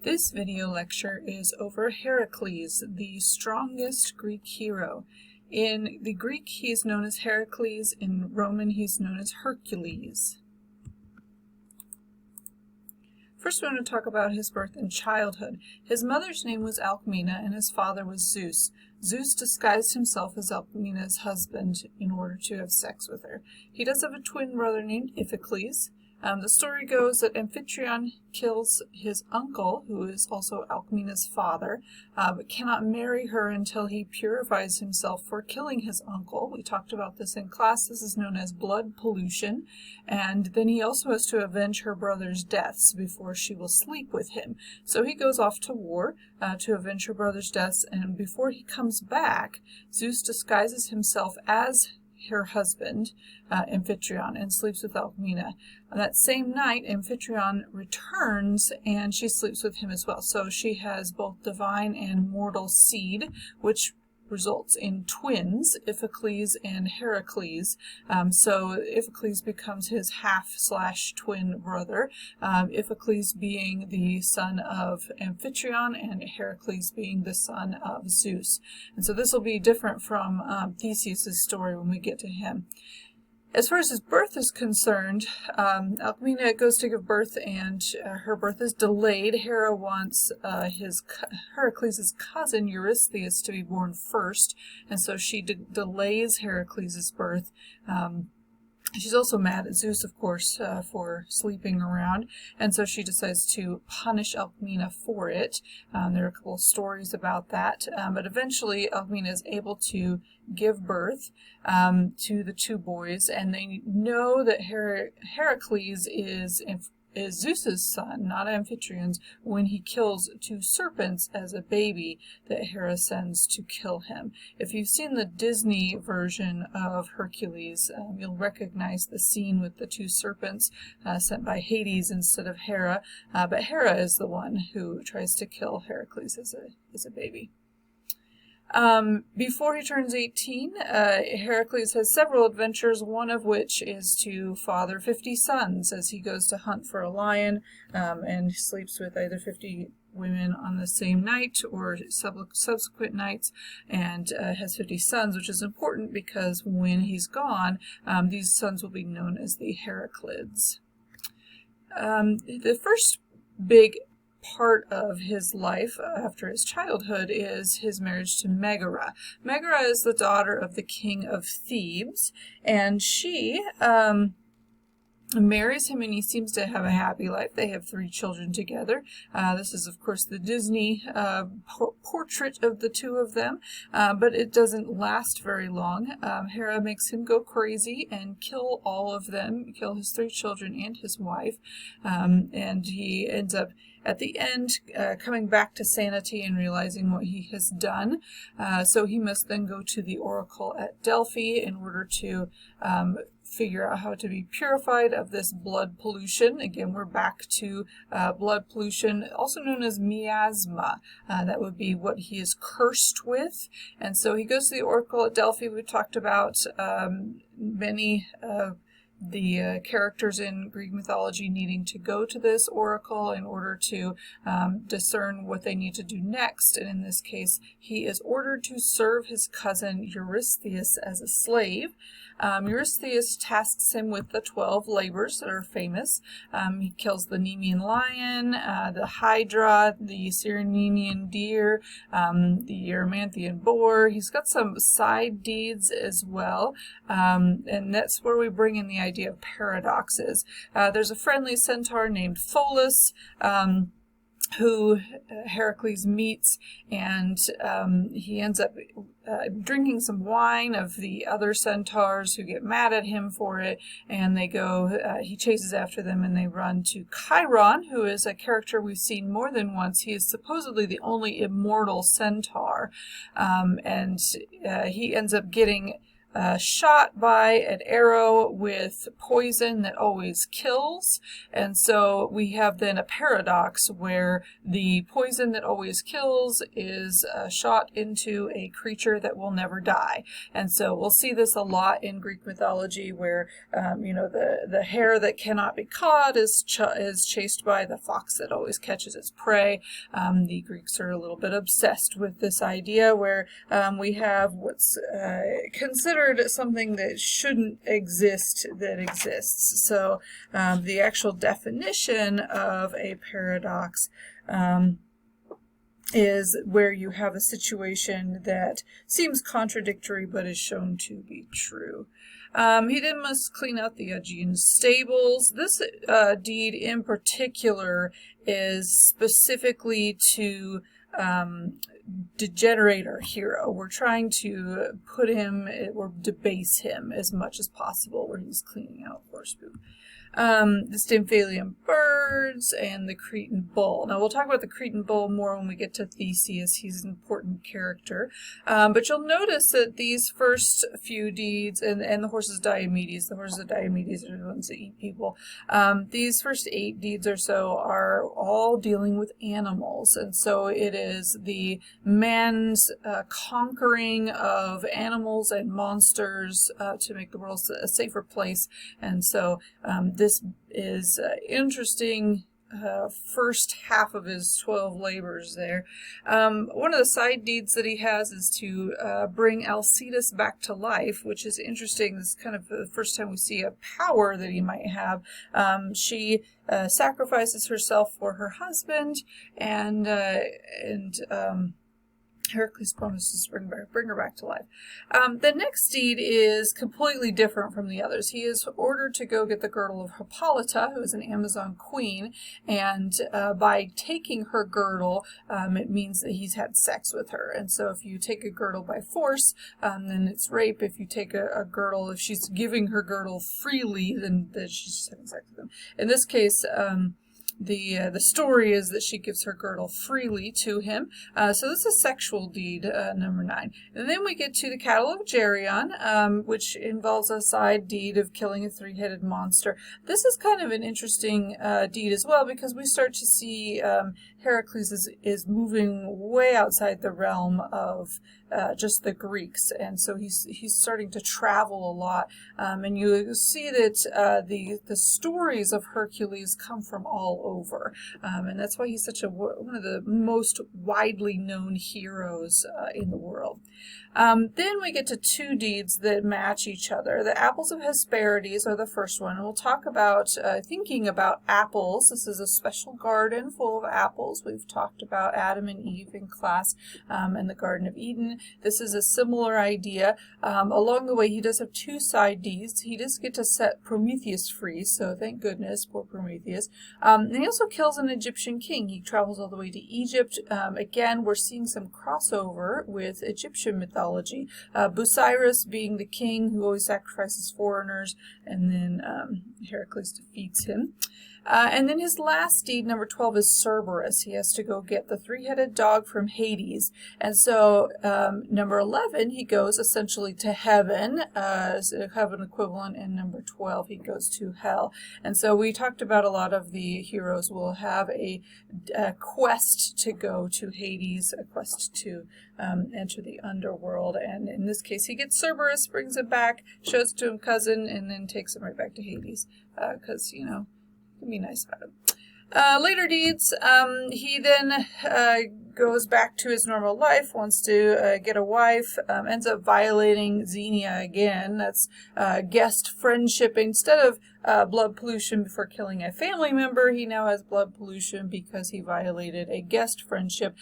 This video lecture is over Heracles, the strongest Greek hero. In the Greek, he is known as Heracles. In Roman, he's known as Hercules. First, we want to talk about his birth and childhood. His mother's name was Alcmena, and his father was Zeus. Zeus disguised himself as Alcmena's husband in order to have sex with her. He does have a twin brother named Iphicles. The story goes that Amphitryon kills his uncle, who is also Alcmena's father, but cannot marry her until he purifies himself for killing his uncle. We talked about this in class. This is known as blood pollution. And then he also has to avenge her brother's deaths before she will sleep with him. So he goes off to war to avenge her brother's deaths, and before he comes back, Zeus disguises himself as her husband, Amphitryon, and sleeps with Alcmena. On that same night, Amphitryon returns and she sleeps with him as well. So she has both divine and mortal seed, which results in twins, Iphicles and Heracles. So Iphicles becomes his half/twin brother, Iphicles being the son of Amphitryon and Heracles being the son of Zeus. And so this will be different from Theseus' story when we get to him. As far as his birth is concerned, Alcmena goes to give birth and her birth is delayed. Hera wants Heracles' cousin Eurystheus to be born first, and so she delays Heracles' birth. She's also mad at Zeus, of course, for sleeping around, and so she decides to punish Alcmena for it. There are a couple of stories about that, but eventually Alcmena is able to give birth to the two boys, and they know that Heracles is Zeus's son, not Amphitryon's, when he kills two serpents as a baby that Hera sends to kill him. If you've seen the Disney version of Hercules, you'll recognize the scene with the two serpents sent by Hades instead of Hera, but Hera is the one who tries to kill Heracles as a baby. Before he turns 18, Heracles has several adventures, one of which is to father 50 sons as he goes to hunt for a lion, and sleeps with either 50 women on the same night or subsequent nights, and has 50 sons, which is important because when he's gone, these sons will be known as the Heraclids. The first big part of his life after his childhood is his marriage to Megara. Megara is the daughter of the king of Thebes, and she marries him, and he seems to have a happy life. They have 3 children together. This is, of course, the Disney portrait of the two of them, but it doesn't last very long. Hera makes him go crazy and kill all of them, kill his 3 children and his wife, and he ends up at the end coming back to sanity and realizing what he has done. So he must then go to the oracle at Delphi in order to figure out how to be purified of this blood pollution. Again, we're back to blood pollution, also known as miasma. That would be what he is cursed with. And so he goes to the oracle at Delphi. We talked about many the characters in Greek mythology needing to go to this oracle in order to discern what they need to do next. And in this case, he is ordered to serve his cousin Eurystheus as a slave. Eurystheus tasks him with the 12 labors that are famous. He kills the Nemean lion, the Hydra, the Cyrenenian deer, the Erymanthian boar. He's got some side deeds as well, and that's where we bring in the idea of paradoxes. There's a friendly centaur named Pholus, who Heracles meets, and he ends up drinking some wine of the other centaurs who get mad at him for it, and they go, he chases after them and they run to Chiron, who is a character we've seen more than once. He is supposedly the only immortal centaur, and he ends up getting shot by an arrow with poison that always kills. And so we have then a paradox where the poison that always kills is shot into a creature that will never die. And so we'll see this a lot in Greek mythology where, the hare that cannot be caught is chased by the fox that always catches its prey. The Greeks are a little bit obsessed with this idea where we have what's considered something that shouldn't exist that exists. So the actual definition of a paradox is where you have a situation that seems contradictory but is shown to be true. He then must clean out the Augean stables. This deed in particular is specifically to degenerate our hero. We're trying to put him or debase him as much as possible where he's cleaning out horse poop. The Stymphalian birds and the Cretan bull. Now we'll talk about the Cretan bull more when we get to Theseus. He's an important character. But you'll notice that these first few deeds, and the horses of Diomedes are the ones that eat people. These first 8 deeds or so are all dealing with animals. And so it is the man's conquering of animals and monsters to make the world a safer place. And so this is interesting first half of his 12 labors there. One of the side deeds that he has is to bring Alcides back to life, which is interesting. This is kind of the first time we see a power that he might have. She sacrifices herself for her husband, and Heracles promises to bring her back to life. The next deed is completely different from the others. He is ordered to go get the girdle of Hippolyta, who is an Amazon queen, and by taking her girdle, it means that he's had sex with her. And so if you take a girdle by force, then it's rape. If you take a girdle, if she's giving her girdle freely, then she's just having sex with him. In this case, the story is that she gives her girdle freely to him. So this is a sexual deed, number 9. And then we get to the cattle of Geryon, which involves a side deed of killing a 3-headed monster. This is kind of an interesting deed as well, because we start to see Heracles is moving way outside the realm of just the Greeks, and so he's starting to travel a lot, and you see that the stories of Hercules come from all over, and that's why he's such one of the most widely known heroes in the world. Then we get to 2 deeds that match each other. The apples of Hesperides are the first one. We'll talk about thinking about apples. This is a special garden full of apples. We've talked about Adam and Eve in class and the Garden of Eden. This is a similar idea. Along the way, he does have 2 side deeds. He does get to set Prometheus free, so thank goodness, poor Prometheus. And he also kills an Egyptian king. He travels all the way to Egypt. Again, we're seeing some crossover with Egyptian mythology. Busiris being the king who always sacrifices foreigners, and then Heracles defeats him. And then his last deed, number 12, is Cerberus. He has to go get the 3-headed dog from Hades. And so number 11, he goes essentially to heaven, as a heaven equivalent, and number 12, he goes to hell. And so we talked about a lot of the heroes will have a quest to go to Hades, a quest to enter the underworld. And in this case, he gets Cerberus, brings it back, shows it to him cousin, and then takes him right back to Hades. Because, be nice about it. Later deeds, he then goes back to his normal life, wants to get a wife, ends up violating Xenia again. That's guest friendship. Instead of blood pollution before killing a family member, he now has blood pollution because he violated a guest friendship.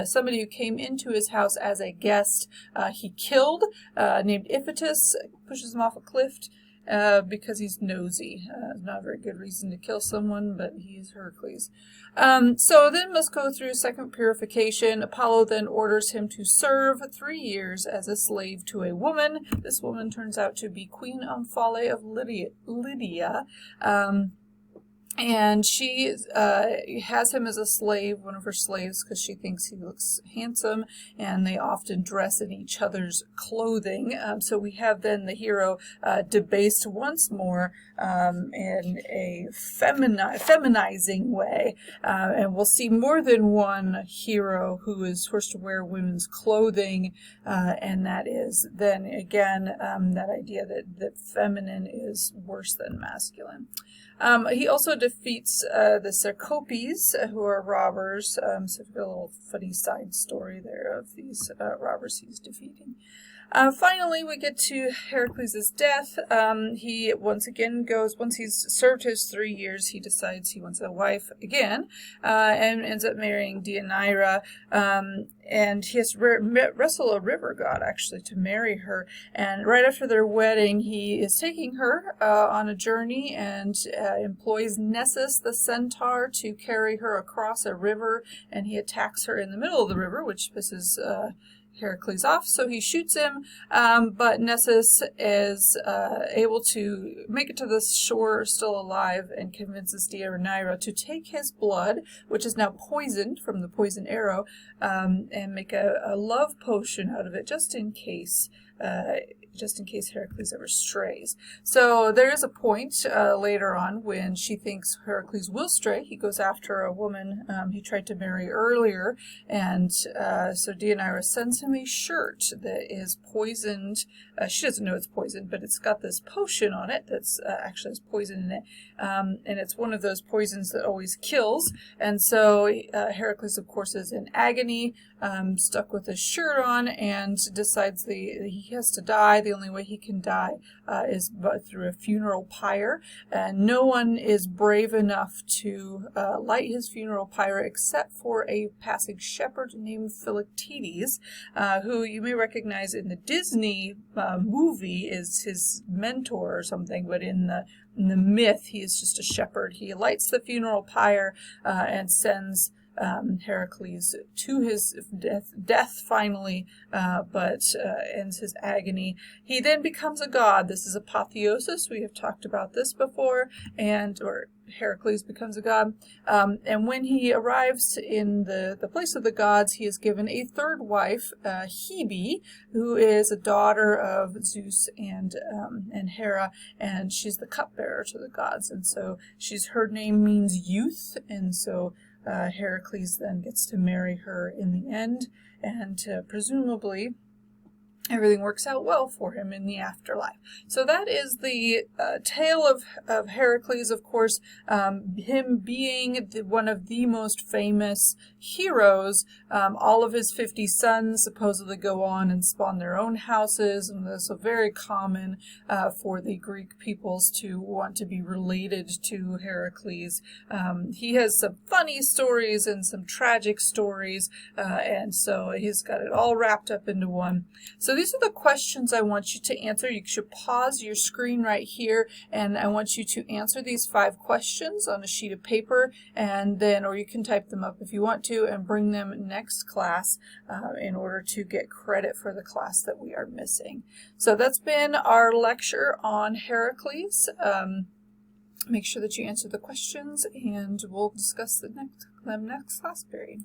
Somebody who came into his house as a guest, he killed, named Iphitus, pushes him off a cliff. Because he's nosy. Not a very good reason to kill someone, but he's Heracles. So then must go through second purification. Apollo then orders him to serve 3 years as a slave to a woman. This woman turns out to be Queen Omphale of Lydia. And she has him as a slave, one of her slaves, because she thinks he looks handsome, and they often dress in each other's clothing. So we have then the hero debased once more in a feminizing way. And we'll see more than one hero who is forced to wear women's clothing, and that is then again that idea that feminine is worse than masculine. He also defeats the Cercopes, who are robbers. So we've got a little funny side story there of these robbers he's defeating. Finally, we get to Heracles' death. He once again goes, once he's served his 3 years, he decides he wants a wife again, and ends up marrying Deianira. And he has to wrestle a river god, actually, to marry her. And right after their wedding, he is taking her on a journey and employs Nessus, the centaur, to carry her across a river. And he attacks her in the middle of the river, which pisses Heracles off, so he shoots him, but Nessus is able to make it to the shore still alive and convinces Deianira to take his blood, which is now poisoned from the poison arrow, and make a love potion out of it just in case Heracles ever strays. So there is a point later on when she thinks Heracles will stray. He goes after a woman he tried to marry earlier, and so Deianira sends him a shirt that is poisoned. She doesn't know it's poisoned, but it's got this potion on it that's actually has poison in it, and it's one of those poisons that always kills. And so Heracles, of course, is in agony, stuck with his shirt on, and decides he has to die. The only way he can die is through a funeral pyre. No one is brave enough to light his funeral pyre except for a passing shepherd named Philoctetes, who you may recognize in the Disney movie is his mentor or something, but in the myth he is just a shepherd. He lights the funeral pyre and sends Heracles to his death finally, but ends his agony. He then becomes a god. This is apotheosis. We have talked about this before, or Heracles becomes a god. And when he arrives in the place of the gods, he is given a third wife, Hebe, who is a daughter of Zeus and Hera, and she's the cupbearer to the gods. And so her name means youth, and so Heracles then gets to marry her in the end, and presumably everything works out well for him in the afterlife. So that is the tale of Heracles, of course, him being one of the most famous heroes. All of his 50 sons supposedly go on and spawn their own houses, and it's so very common for the Greek peoples to want to be related to Heracles. He has some funny stories and some tragic stories, and so he's got it all wrapped up into one. So these are the questions I want you to answer. You should pause your screen right here, and I want you to answer these 5 questions on a sheet of paper, and then, or you can type them up if you want to, and bring them next class in order to get credit for the class that we are missing. So that's been our lecture on Heracles. Make sure that you answer the questions, and we'll discuss them next class period.